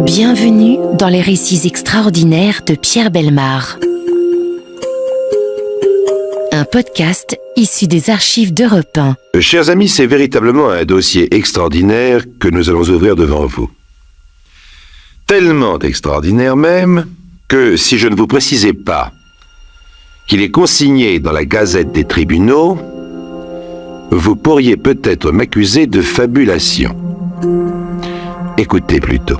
Bienvenue dans les récits extraordinaires de Pierre Bellemare. Un podcast issu des archives d'Europe 1. Chers amis, c'est véritablement un dossier extraordinaire que nous allons ouvrir devant vous. Tellement extraordinaire même que si je ne vous précisais pas qu'il est consigné dans la Gazette des tribunaux, vous pourriez peut-être m'accuser de fabulation. Écoutez plutôt.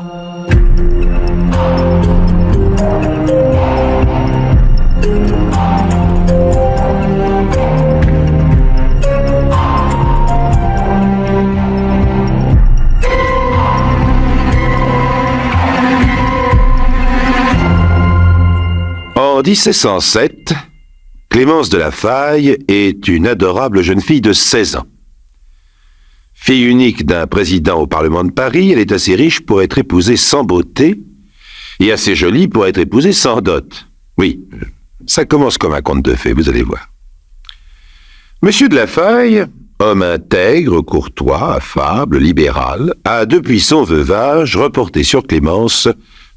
En 1707, Clémence de La Faye est une adorable jeune fille de 16 ans. Fille unique d'un président au Parlement de Paris, elle est assez riche pour être épousée sans beauté et assez jolie pour être épousée sans dot. Oui, ça commence comme un conte de fées, vous allez voir. Monsieur de La Faye, homme intègre, courtois, affable, libéral, a depuis son veuvage reporté sur Clémence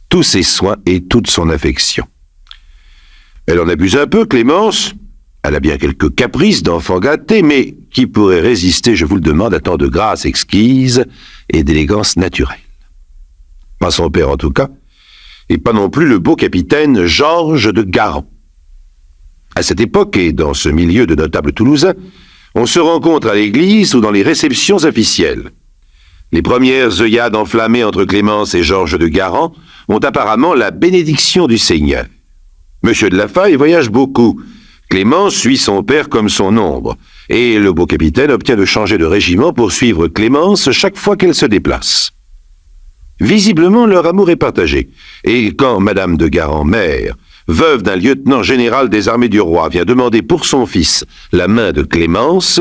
tous ses soins et toute son affection. Elle en abuse un peu, Clémence. Elle a bien quelques caprices d'enfant gâté, mais qui pourrait résister, je vous le demande, à tant de grâce exquise et d'élégance naturelle? Pas son père en tout cas, et pas non plus le beau capitaine Georges de Garan. À cette époque, et dans ce milieu de notables toulousains, on se rencontre à l'église ou dans les réceptions officielles. Les premières œillades enflammées entre Clémence et Georges de Garan ont apparemment la bénédiction du Seigneur. Monsieur de La Faye voyage beaucoup. Clémence suit son père comme son ombre, et le beau capitaine obtient de changer de régiment pour suivre Clémence chaque fois qu'elle se déplace. Visiblement, leur amour est partagé, et quand Madame de Garan, mère, veuve d'un lieutenant général des armées du roi, vient demander pour son fils la main de Clémence,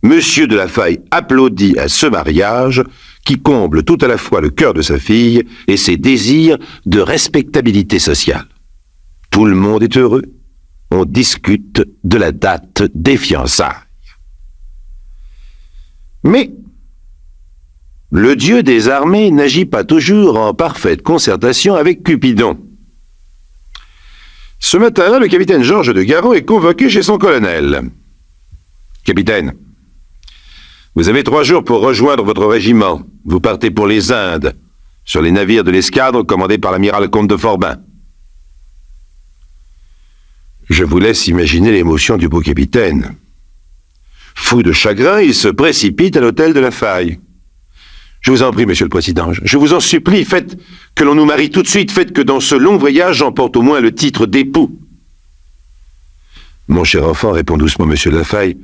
Monsieur de La Faye applaudit à ce mariage qui comble tout à la fois le cœur de sa fille et ses désirs de respectabilité sociale. Tout le monde est heureux. On discute de la date des fiançailles. Mais le dieu des armées n'agit pas toujours en parfaite concertation avec Cupidon. Ce matin-là, le capitaine Georges de Garan est convoqué chez son colonel. « Capitaine, vous avez 3 jours pour rejoindre votre régiment. Vous partez pour les Indes, sur les navires de l'escadre commandés par l'amiral Comte de Forbin. » Je vous laisse imaginer l'émotion du beau capitaine. Fou de chagrin, il se précipite à l'hôtel de La Faye. « Je vous en prie, monsieur le président, je vous en supplie, faites que l'on nous marie tout de suite, faites que dans ce long voyage, j'emporte au moins le titre d'époux. » « Mon cher enfant, répond doucement monsieur de La Faye,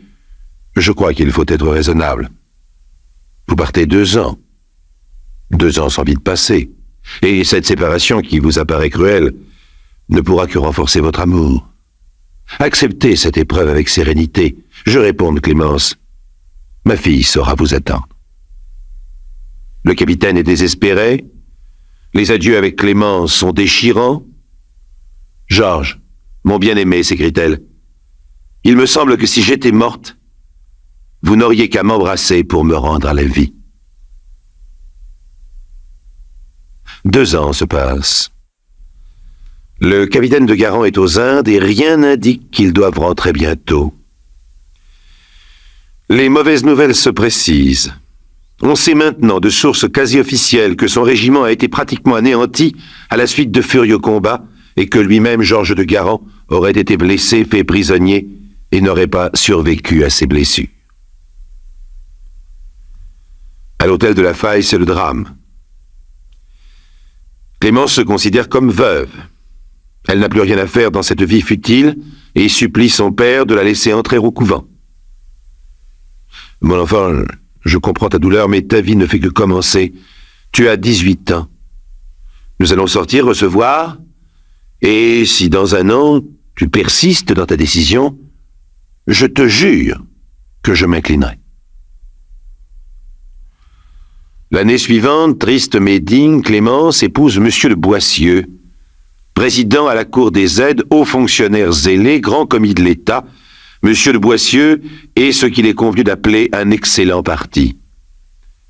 je crois qu'il faut être raisonnable. Vous partez 2 ans. 2 ans sont vite passés, et cette séparation qui vous apparaît cruelle ne pourra que renforcer votre amour. Acceptez cette épreuve avec sérénité. Je réponds, Clémence. Ma fille saura vous attendre. Le capitaine est désespéré. Les adieux avec Clémence sont déchirants. Georges, mon bien-aimé, s'écrie-t-elle, il me semble que si j'étais morte, vous n'auriez qu'à m'embrasser pour me rendre à la vie. 2 ans se passent. Le capitaine de Garan est aux Indes et rien n'indique qu'ils doivent rentrer bientôt. Les mauvaises nouvelles se précisent. On sait maintenant de sources quasi officielles que son régiment a été pratiquement anéanti à la suite de furieux combats et que lui-même, Georges de Garan, aurait été blessé, fait prisonnier et n'aurait pas survécu à ses blessures. À l'hôtel de La Faye, c'est le drame. Clémence se considère comme veuve. Elle n'a plus rien à faire dans cette vie futile et supplie son père de la laisser entrer au couvent. « Mon enfant, je comprends ta douleur, mais ta vie ne fait que commencer. Tu as 18 ans. Nous allons sortir, recevoir, et si dans 1 an, tu persistes dans ta décision, je te jure que je m'inclinerai. » L'année suivante, triste mais digne, Clémence épouse Monsieur de Boissieu, président à la Cour des Aides, haut fonctionnaire zélé, grand commis de l'État, Monsieur de Boissieu est ce qu'il est convenu d'appeler un excellent parti.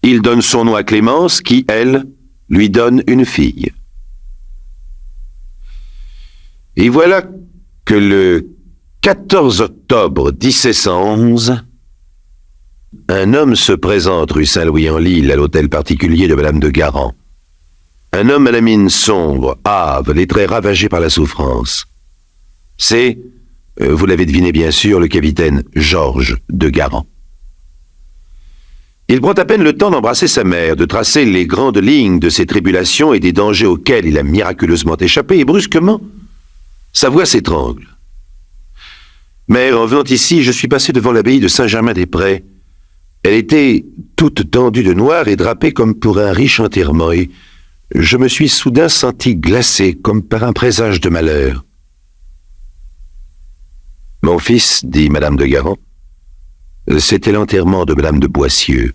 Il donne son nom à Clémence, qui, elle, lui donne une fille. Et voilà que le 14 octobre 1711, un homme se présente rue Saint-Louis-en-Lille à l'hôtel particulier de Madame de Guarrant. Un homme à la mine sombre, hâve, les traits ravagés par la souffrance. C'est, vous l'avez deviné bien sûr, le capitaine Georges de Guarrant. Il prend à peine le temps d'embrasser sa mère, de tracer les grandes lignes de ses tribulations et des dangers auxquels il a miraculeusement échappé, et brusquement, sa voix s'étrangle. « Mère, en venant ici, je suis passé devant l'abbaye de Saint-Germain-des-Prés. Elle était toute tendue de noir et drapée comme pour un riche enterrement, et je me suis soudain senti glacé comme par un présage de malheur. »« Mon fils, dit Madame de Guarrant, c'était l'enterrement de Madame de Boissieu. »«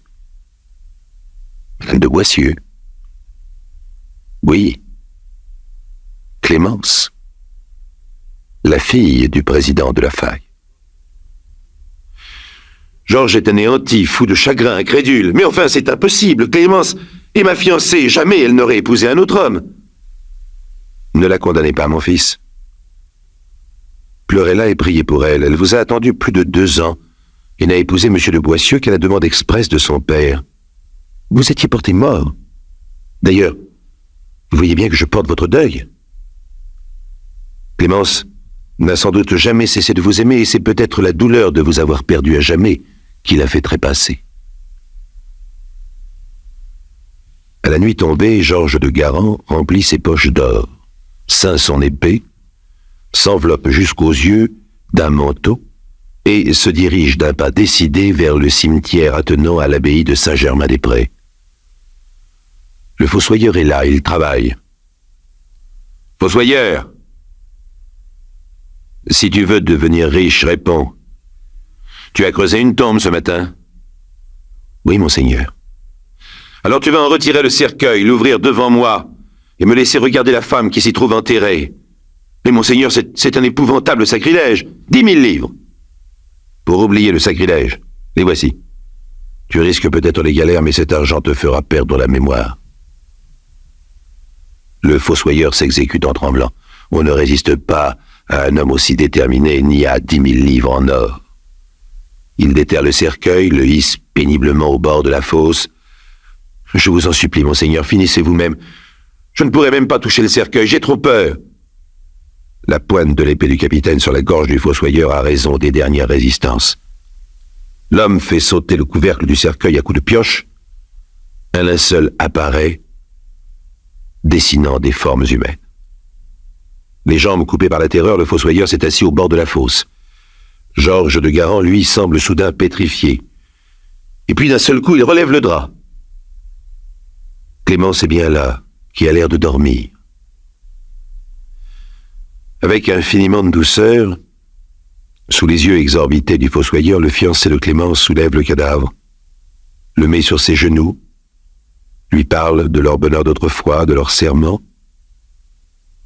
Madame de Boissieu ?»« Oui. Clémence, la fille du président de la faille. » Georges est anéanti, fou de chagrin, incrédule. « Mais enfin, c'est impossible, Clémence est ma fiancée, jamais elle n'aurait épousé un autre homme. » « Ne la condamnez pas, mon fils. Pleurez-la et priez pour elle. Elle vous a attendu plus de 2 ans et n'a épousé M. de Boissieu qu'à la demande expresse de son père. Vous étiez porté mort. D'ailleurs, vous voyez bien que je porte votre deuil. Clémence n'a sans doute jamais cessé de vous aimer et c'est peut-être la douleur de vous avoir perdu à jamais qui l'a fait trépasser. » À la nuit tombée, Georges de Guarrant remplit ses poches d'or, ceint son épée, s'enveloppe jusqu'aux yeux d'un manteau et se dirige d'un pas décidé vers le cimetière attenant à l'abbaye de Saint-Germain-des-Prés. Le fossoyeur est là, il travaille. « Fossoyeur ! Si tu veux devenir riche, réponds. Tu as creusé une tombe ce matin ? » ?»« Oui, monseigneur. » »« Alors tu vas en retirer le cercueil, l'ouvrir devant moi, et me laisser regarder la femme qui s'y trouve enterrée. Mais monseigneur, c'est un épouvantable sacrilège. 10 000 livres. Pour oublier le sacrilège, les voici. Tu risques peut-être les galères, mais cet argent te fera perdre la mémoire. Le fossoyeur s'exécute en tremblant. On ne résiste pas à un homme aussi déterminé, ni à 10 000 livres en or. Il déterre le cercueil, le hisse péniblement au bord de la fosse. « Je vous en supplie, monseigneur, finissez vous-même. Je ne pourrai même pas toucher le cercueil, j'ai trop peur. » La pointe de l'épée du capitaine sur la gorge du fossoyeur a raison des dernières résistances. L'homme fait sauter le couvercle du cercueil à coups de pioche. Un linceul apparaît, dessinant des formes humaines. Les jambes coupées par la terreur, le fossoyeur s'est assis au bord de la fosse. Georges de Guarrant, lui, semble soudain pétrifié. Et puis d'un seul coup, il relève le drap. Clémence est bien là, qui a l'air de dormir. Avec infiniment de douceur, sous les yeux exorbités du fossoyeur, le fiancé de Clémence soulève le cadavre, le met sur ses genoux, lui parle de leur bonheur d'autrefois, de leur serment,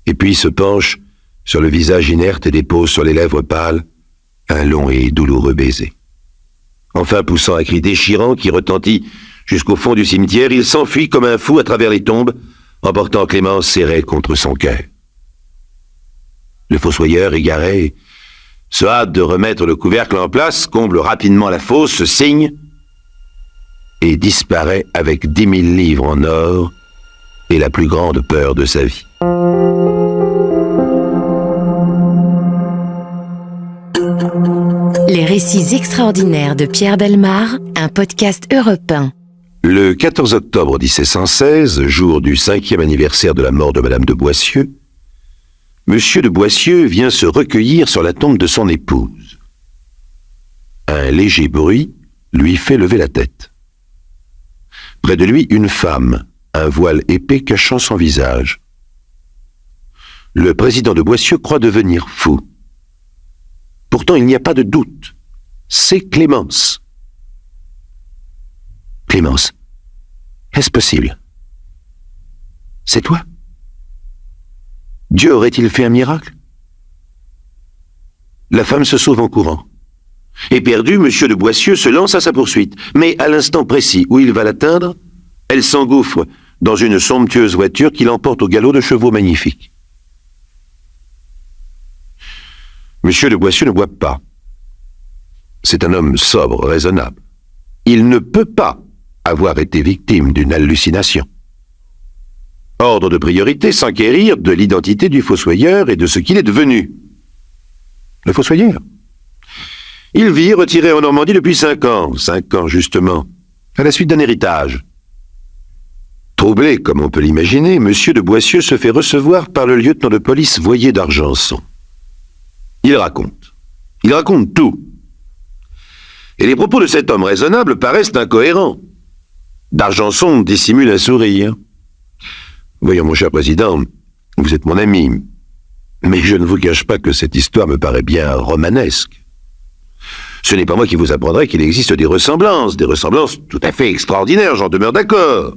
et puis se penche sur le visage inerte et dépose sur les lèvres pâles un long et douloureux baiser. Enfin, poussant un cri déchirant qui retentit jusqu'au fond du cimetière, il s'enfuit comme un fou à travers les tombes, emportant Clémence serrée contre son cœur. Le fossoyeur, égaré, se hâte de remettre le couvercle en place, comble rapidement la fosse, se signe et disparaît avec 10 000 livres en or et la plus grande peur de sa vie. Les récits extraordinaires de Pierre Bellemare, un podcast Europe 1. Le 14 octobre 1716, jour du 5e anniversaire de la mort de Madame de Boissieu, Monsieur de Boissieu vient se recueillir sur la tombe de son épouse. Un léger bruit lui fait lever la tête. Près de lui, une femme, un voile épais cachant son visage. Le président de Boissieu croit devenir fou. Pourtant, il n'y a pas de doute. C'est Clémence. Clémence, est-ce possible? C'est toi? Dieu aurait-il fait un miracle? La femme se sauve en courant. Éperdu, Monsieur de Boissieu se lance à sa poursuite. Mais à l'instant précis où il va l'atteindre, elle s'engouffre dans une somptueuse voiture qui l'emporte au galop de chevaux magnifiques. Monsieur de Boissieu ne boit pas. C'est un homme sobre, raisonnable. Il ne peut pas avoir été victime d'une hallucination. Ordre de priorité, s'enquérir de l'identité du fossoyeur et de ce qu'il est devenu. Le fossoyeur. Il vit retiré en Normandie depuis 5 ans. 5 ans, justement, à la suite d'un héritage. Troublé, comme on peut l'imaginer, monsieur de Boissieu se fait recevoir par le lieutenant de police Voyer d'Argenson. Il raconte tout. Et les propos de cet homme raisonnable paraissent incohérents. D'Argenson dissimule un sourire. Voyons, mon cher président, vous êtes mon ami, mais je ne vous cache pas que cette histoire me paraît bien romanesque. Ce n'est pas moi qui vous apprendrai qu'il existe des ressemblances tout à fait extraordinaires, j'en demeure d'accord.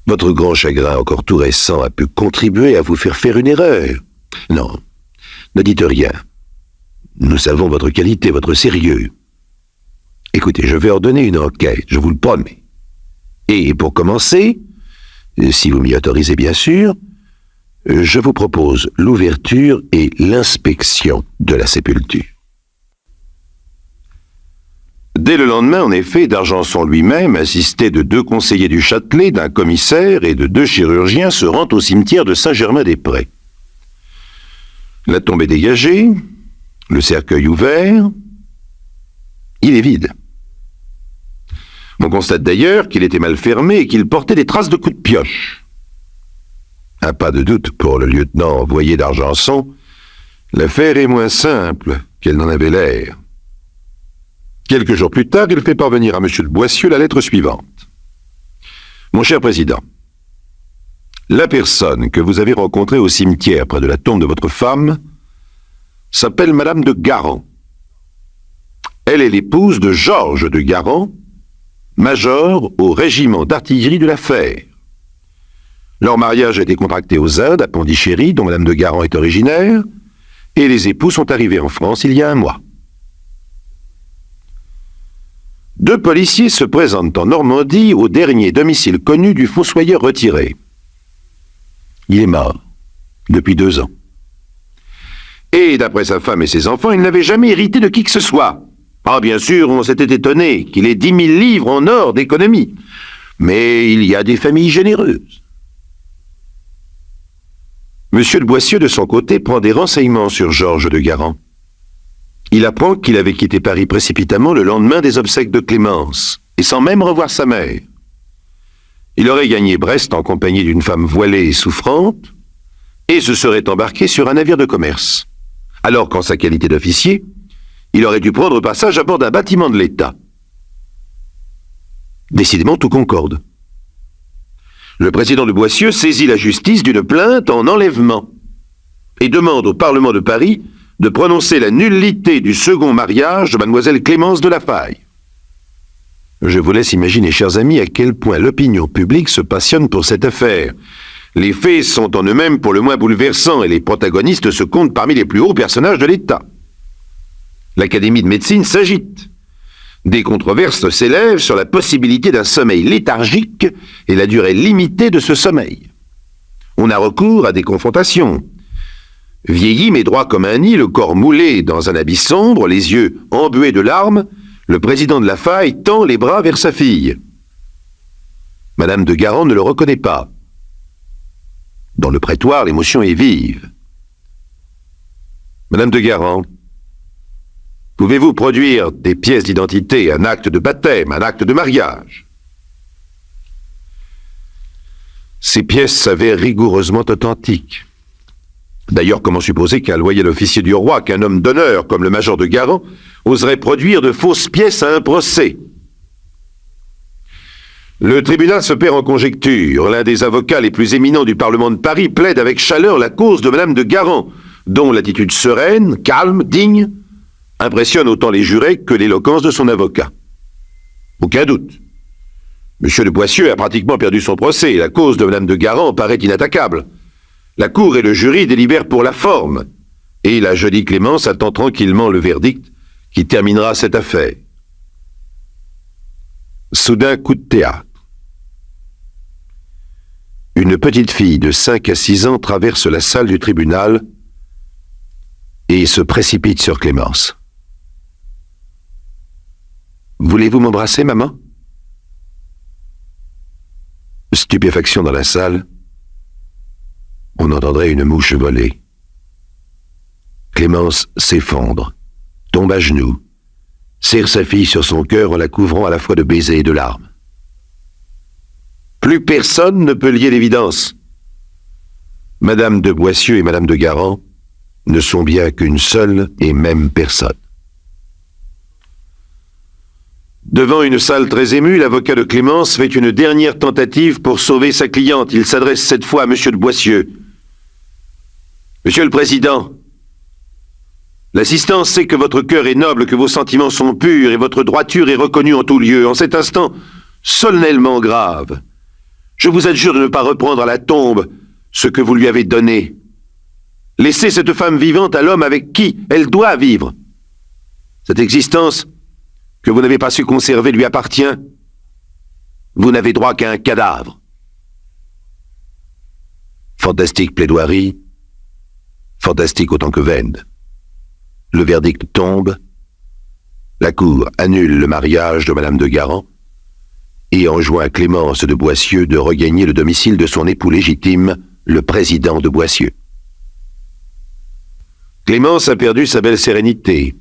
Votre grand chagrin, encore tout récent, a pu contribuer à vous faire une erreur. Non, ne dites rien. Nous savons votre qualité, votre sérieux. Écoutez, je vais ordonner une enquête, je vous le promets. Et pour commencer, si vous m'y autorisez bien sûr, je vous propose l'ouverture et l'inspection de la sépulture. Dès le lendemain, en effet, d'Argenson lui-même, assisté de 2 conseillers du Châtelet, d'un commissaire et de 2 chirurgiens, se rend au cimetière de Saint-Germain-des-Prés. La tombe est dégagée, le cercueil ouvert, il est vide. On constate d'ailleurs qu'il était mal fermé et qu'il portait des traces de coups de pioche. À pas de doute pour le lieutenant Voyer d'Argenson, l'affaire est moins simple qu'elle n'en avait l'air. Quelques jours plus tard, il fait parvenir à M. de Boissieu la lettre suivante. « Mon cher président, la personne que vous avez rencontrée au cimetière près de la tombe de votre femme s'appelle Madame de Guaran. Elle est l'épouse de Georges de Guaran, major au régiment d'artillerie de la Fère. Leur mariage a été contracté aux Indes, à Pondichéry, dont Madame de Guaran est originaire, et les époux sont arrivés en France il y a 1 mois. 2 policiers se présentent en Normandie au dernier domicile connu du fossoyeur retiré. Il est mort depuis 2 ans. Et d'après sa femme et ses enfants, il n'avait jamais hérité de qui que ce soit. Ah, bien sûr, on s'était étonné qu'il ait 10 000 livres en or d'économie. Mais il y a des familles généreuses. Monsieur de Boissieu, de son côté, prend des renseignements sur Georges de Guaran. Il apprend qu'il avait quitté Paris précipitamment le lendemain des obsèques de Clémence, et sans même revoir sa mère. Il aurait gagné Brest en compagnie d'une femme voilée et souffrante, et se serait embarqué sur un navire de commerce. Alors qu'en sa qualité d'officier, il aurait dû prendre passage à bord d'un bâtiment de l'État. Décidément, tout concorde. Le président de Boissieu saisit la justice d'une plainte en enlèvement et demande au Parlement de Paris de prononcer la nullité du second mariage de mademoiselle Clémence de la Faye. Je vous laisse imaginer, chers amis, à quel point l'opinion publique se passionne pour cette affaire. Les faits sont en eux-mêmes pour le moins bouleversants et les protagonistes se comptent parmi les plus hauts personnages de l'État. L'Académie de médecine s'agite. Des controverses s'élèvent sur la possibilité d'un sommeil léthargique et la durée limitée de ce sommeil. On a recours à des confrontations. Vieilli mais droit comme un nid, le corps moulé dans un habit sombre, les yeux embués de larmes, le président de la Faye tend les bras vers sa fille. Madame de Guaran ne le reconnaît pas. Dans le prétoire, l'émotion est vive. Madame de Guaran, pouvez-vous produire des pièces d'identité, un acte de baptême, un acte de mariage? Ces pièces s'avèrent rigoureusement authentiques. D'ailleurs, comment supposer qu'un loyal officier du roi, qu'un homme d'honneur comme le major de Guaran, oserait produire de fausses pièces à un procès? Le tribunal se perd en conjectures. L'un des avocats les plus éminents du Parlement de Paris plaide avec chaleur la cause de Madame de Guaran, dont l'attitude sereine, calme, digne, impressionne autant les jurés que l'éloquence de son avocat. Aucun doute. Monsieur de Boissieu a pratiquement perdu son procès. La cause de Madame de Guaran paraît inattaquable. La cour et le jury délibèrent pour la forme, et la jolie Clémence attend tranquillement le verdict qui terminera cette affaire. Soudain coup de théâtre. une petite fille de 5 à 6 ans traverse la salle du tribunal et se précipite sur Clémence. « Voulez-vous m'embrasser, maman ?» Stupéfaction dans la salle, on entendrait une mouche voler. Clémence s'effondre, tombe à genoux, serre sa fille sur son cœur en la couvrant à la fois de baisers et de larmes. Plus personne ne peut lier l'évidence. Madame de Boissieu et Madame de Guarrant ne sont bien qu'une seule et même personne. Devant une salle très émue, l'avocat de Clémence fait une dernière tentative pour sauver sa cliente. Il s'adresse cette fois à Monsieur de Boissieu. « Monsieur le Président, l'assistance sait que votre cœur est noble, que vos sentiments sont purs et votre droiture est reconnue en tout lieu. En cet instant solennellement grave, je vous adjure de ne pas reprendre à la tombe ce que vous lui avez donné. Laissez cette femme vivante à l'homme avec qui elle doit vivre. Cette existence que vous n'avez pas su conserver lui appartient. Vous n'avez droit qu'à un cadavre. » Fantastique plaidoirie, fantastique autant que vaine. Le verdict tombe, la cour annule le mariage de Madame de Guarrant et enjoint Clémence de Boissieu de regagner le domicile de son époux légitime, le président de Boissieu. Clémence a perdu sa belle sérénité.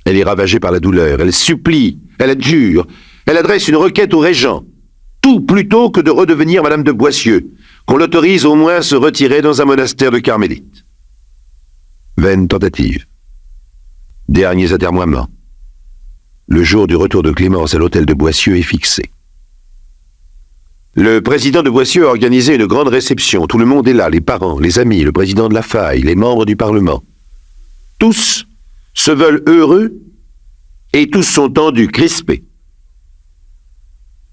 Elle est ravagée par la douleur, elle supplie, elle adjure, elle adresse une requête au régent, tout plutôt que de redevenir Madame de Boissieu, qu'on l'autorise au moins à se retirer dans un monastère de carmélites. Vaine tentative. Derniers atermoiements. Le jour du retour de Clémence à l'hôtel de Boissieu est fixé. Le président de Boissieu a organisé une grande réception. Tout le monde est là, les parents, les amis, le président de la Faille, les membres du Parlement. Tous se veulent heureux et tous sont tendus, crispés.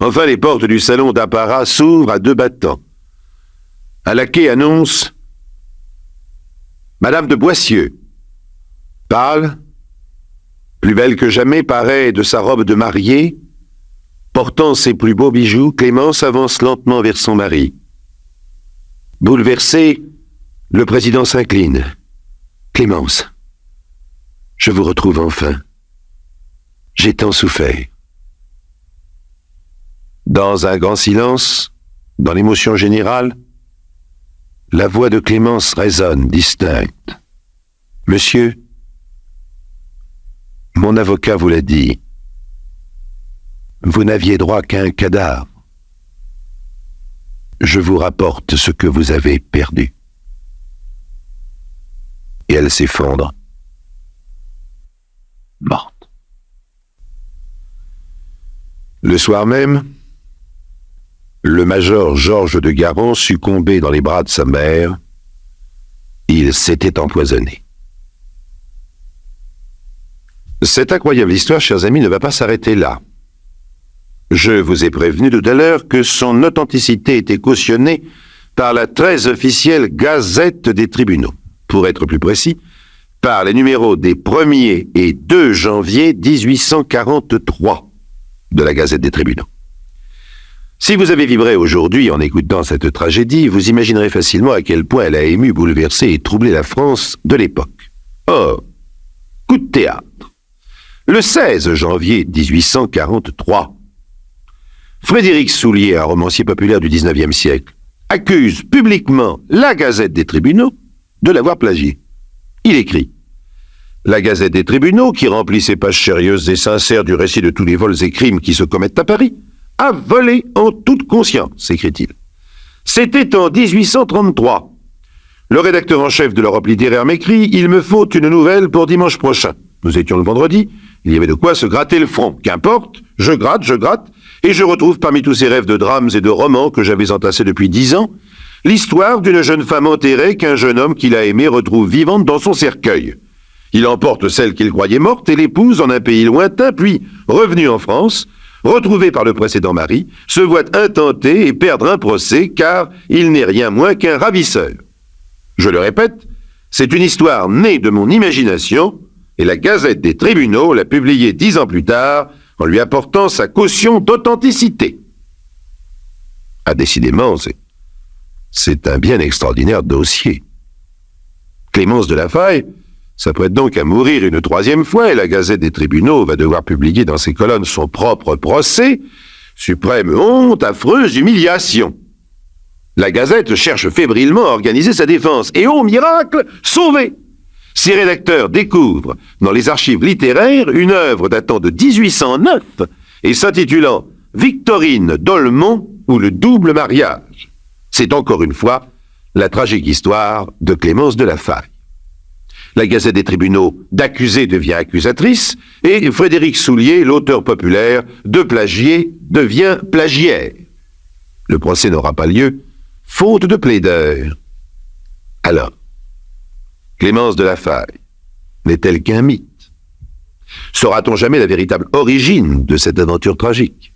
Enfin, les portes du salon d'apparat s'ouvrent à 2 battants. Un laquais annonce « Madame de Boissieu ». Pâle, plus belle que jamais, paraît de sa robe de mariée, portant ses plus beaux bijoux, Clémence avance lentement vers son mari. Bouleversé, le président s'incline. « Clémence, je vous retrouve enfin. J'ai tant souffert. » Dans un grand silence, dans l'émotion générale, la voix de Clémence résonne, distincte. « Monsieur, mon avocat vous l'a dit. Vous n'aviez droit qu'à un cadavre. Je vous rapporte ce que vous avez perdu. » Et elle s'effondre. Morte. Le soir même, le major Georges de Guarrant succombait dans les bras de sa mère. Il s'était empoisonné. Cette incroyable histoire, chers amis, ne va pas s'arrêter là. Je vous ai prévenu tout à l'heure que son authenticité était cautionnée par la très officielle Gazette des tribunaux. Pour être plus précis, par les numéros des 1er et 2 janvier 1843 de la Gazette des tribunaux. Si vous avez vibré aujourd'hui en écoutant cette tragédie, vous imaginerez facilement à quel point elle a ému, bouleversé et troublé la France de l'époque. Or, coup de théâtre. Le 16 janvier 1843, Frédéric Soulier, un romancier populaire du XIXe siècle, accuse publiquement la Gazette des tribunaux de l'avoir plagié. Il écrit « La Gazette des tribunaux, qui remplit ses pages sérieuses et sincères du récit de tous les vols et crimes qui se commettent à Paris, a volé en toute conscience, écrit-il. C'était en 1833. Le rédacteur en chef de l'Europe littéraire m'écrit « Il me faut une nouvelle pour dimanche prochain. » Nous étions le vendredi, il y avait de quoi se gratter le front. Qu'importe, je gratte, et je retrouve parmi tous ces rêves de drames et de romans que j'avais entassés depuis 10 ans, l'histoire d'une jeune femme enterrée qu'un jeune homme qu'il a aimée retrouve vivante dans son cercueil. Il emporte celle qu'il croyait morte et l'épouse en un pays lointain, puis, revenu en France, retrouvé par le précédent mari, se voit intenté et perdre un procès car il n'est rien moins qu'un ravisseur. Je le répète, c'est une histoire née de mon imagination et la Gazette des tribunaux l'a publiée 10 ans plus tard en lui apportant sa caution d'authenticité. Ah, décidément, C'est un bien extraordinaire dossier. Clémence de la Faille s'apprête donc à mourir une troisième fois et la Gazette des Tribunaux va devoir publier dans ses colonnes son propre procès. Suprême honte, affreuse humiliation. La Gazette cherche fébrilement à organiser sa défense et, oh miracle, sauvé! Ses rédacteurs découvrent dans les archives littéraires une œuvre datant de 1809 et s'intitulant « Victorine d'Olmont ou le double mariage ». C'est encore une fois la tragique histoire de Clémence de la Faille. La Gazette des Tribunaux d'accusé devient accusatrice et Frédéric Soulier, l'auteur populaire de plagier, devient plagiaire. Le procès n'aura pas lieu, faute de plaideurs. Alors, Clémence de la Faille n'est-elle qu'un mythe? Saura-t-on jamais la véritable origine de cette aventure tragique?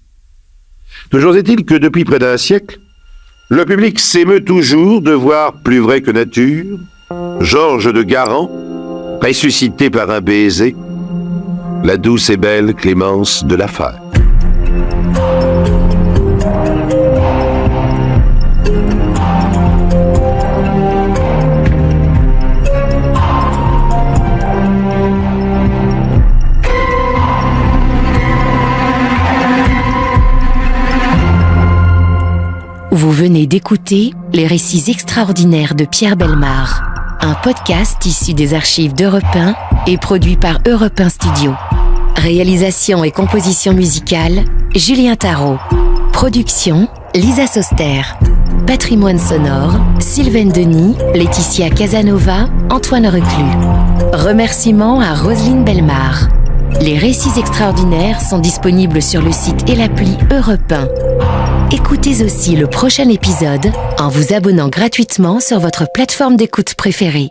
Toujours est-il que depuis près d'un siècle, le public s'émeut toujours de voir plus vrai que nature Georges de Guaran, ressuscité par un baiser, la douce et belle Clémence de la Faille. Vous venez d'écouter Les récits extraordinaires de Pierre Bellemare, un podcast issu des archives d'Europe 1 et produit par Europe 1 Studio. Réalisation et composition musicale, Julien Tarot. Production, Lisa Soster. Patrimoine sonore, Sylvaine Denis, Laetitia Casanova, Antoine Reclus. Remerciements à Roselyne Bellemare. Les récits extraordinaires sont disponibles sur le site et l'appli Europe 1. Écoutez aussi le prochain épisode en vous abonnant gratuitement sur votre plateforme d'écoute préférée.